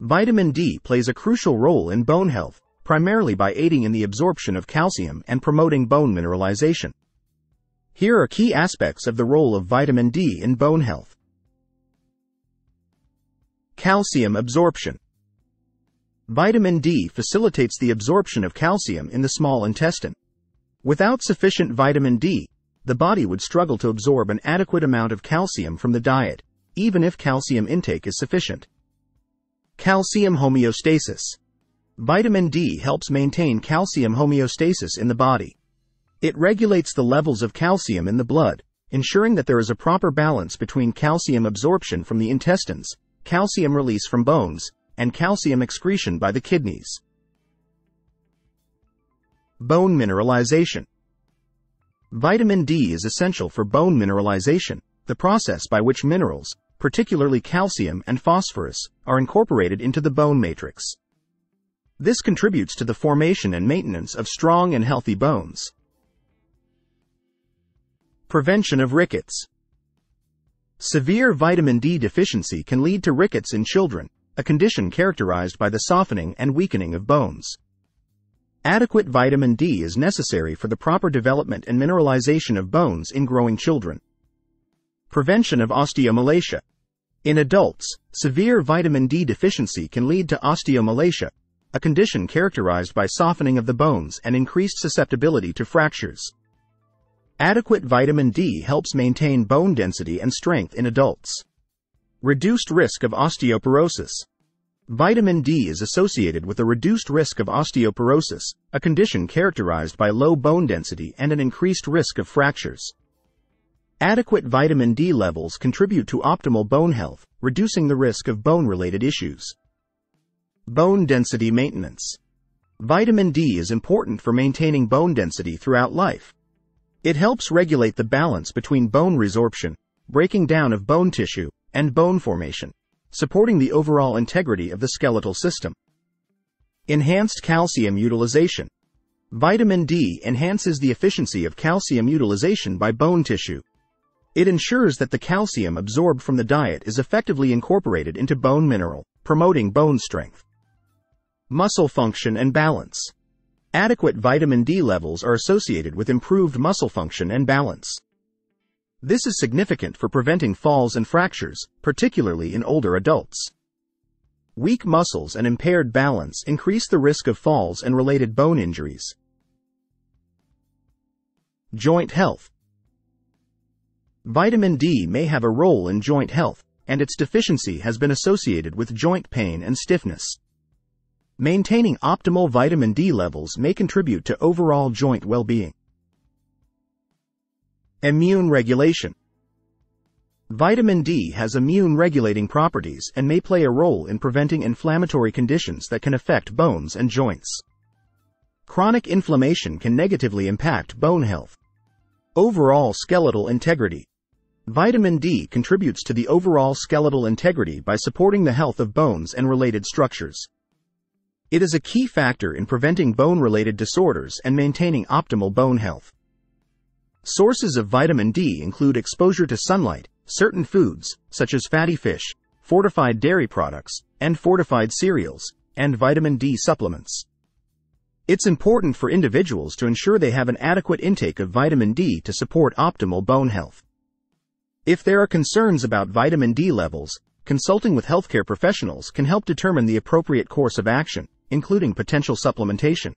Vitamin D plays a crucial role in bone health, primarily by aiding in the absorption of calcium and promoting bone mineralization. Here are key aspects of the role of vitamin D in bone health. Calcium absorption. Vitamin D facilitates the absorption of calcium in the small intestine. Without sufficient vitamin D, the body would struggle to absorb an adequate amount of calcium from the diet, even if calcium intake is sufficient. Calcium homeostasis. Vitamin D helps maintain calcium homeostasis in the body. It regulates the levels of calcium in the blood, ensuring that there is a proper balance between calcium absorption from the intestines, calcium release from bones, and calcium excretion by the kidneys. Bone mineralization. Vitamin D is essential for bone mineralization, the process by which minerals, particularly calcium and phosphorus, are incorporated into the bone matrix. This contributes to the formation and maintenance of strong and healthy bones. Prevention of rickets. Severe vitamin D deficiency can lead to rickets in children, a condition characterized by the softening and weakening of bones. Adequate vitamin D is necessary for the proper development and mineralization of bones in growing children. Prevention of osteomalacia. In adults, severe vitamin D deficiency can lead to osteomalacia, a condition characterized by softening of the bones and increased susceptibility to fractures. Adequate vitamin D helps maintain bone density and strength in adults. Reduced risk of osteoporosis. Vitamin D is associated with a reduced risk of osteoporosis, a condition characterized by low bone density and an increased risk of fractures. Adequate vitamin D levels contribute to optimal bone health, reducing the risk of bone-related issues. Bone density maintenance. Vitamin D is important for maintaining bone density throughout life. It helps regulate the balance between bone resorption, breaking down of bone tissue, and bone formation, supporting the overall integrity of the skeletal system. Enhanced calcium utilization. Vitamin D enhances the efficiency of calcium utilization by bone tissue. It ensures that the calcium absorbed from the diet is effectively incorporated into bone mineral, promoting bone strength. Muscle function and balance. Adequate vitamin D levels are associated with improved muscle function and balance. This is significant for preventing falls and fractures, particularly in older adults. Weak muscles and impaired balance increase the risk of falls and related bone injuries. Joint health. Vitamin D may have a role in joint health, and its deficiency has been associated with joint pain and stiffness. Maintaining optimal vitamin D levels may contribute to overall joint well-being. Immune regulation. Vitamin D has immune-regulating properties and may play a role in preventing inflammatory conditions that can affect bones and joints. Chronic inflammation can negatively impact bone health. Overall skeletal integrity. Vitamin D contributes to the overall skeletal integrity by supporting the health of bones and related structures. It is a key factor in preventing bone-related disorders and maintaining optimal bone health. Sources of vitamin D include exposure to sunlight, certain foods, such as fatty fish, fortified dairy products, and fortified cereals, and vitamin D supplements. It's important for individuals to ensure they have an adequate intake of vitamin D to support optimal bone health. If there are concerns about vitamin D levels, consulting with healthcare professionals can help determine the appropriate course of action, including potential supplementation.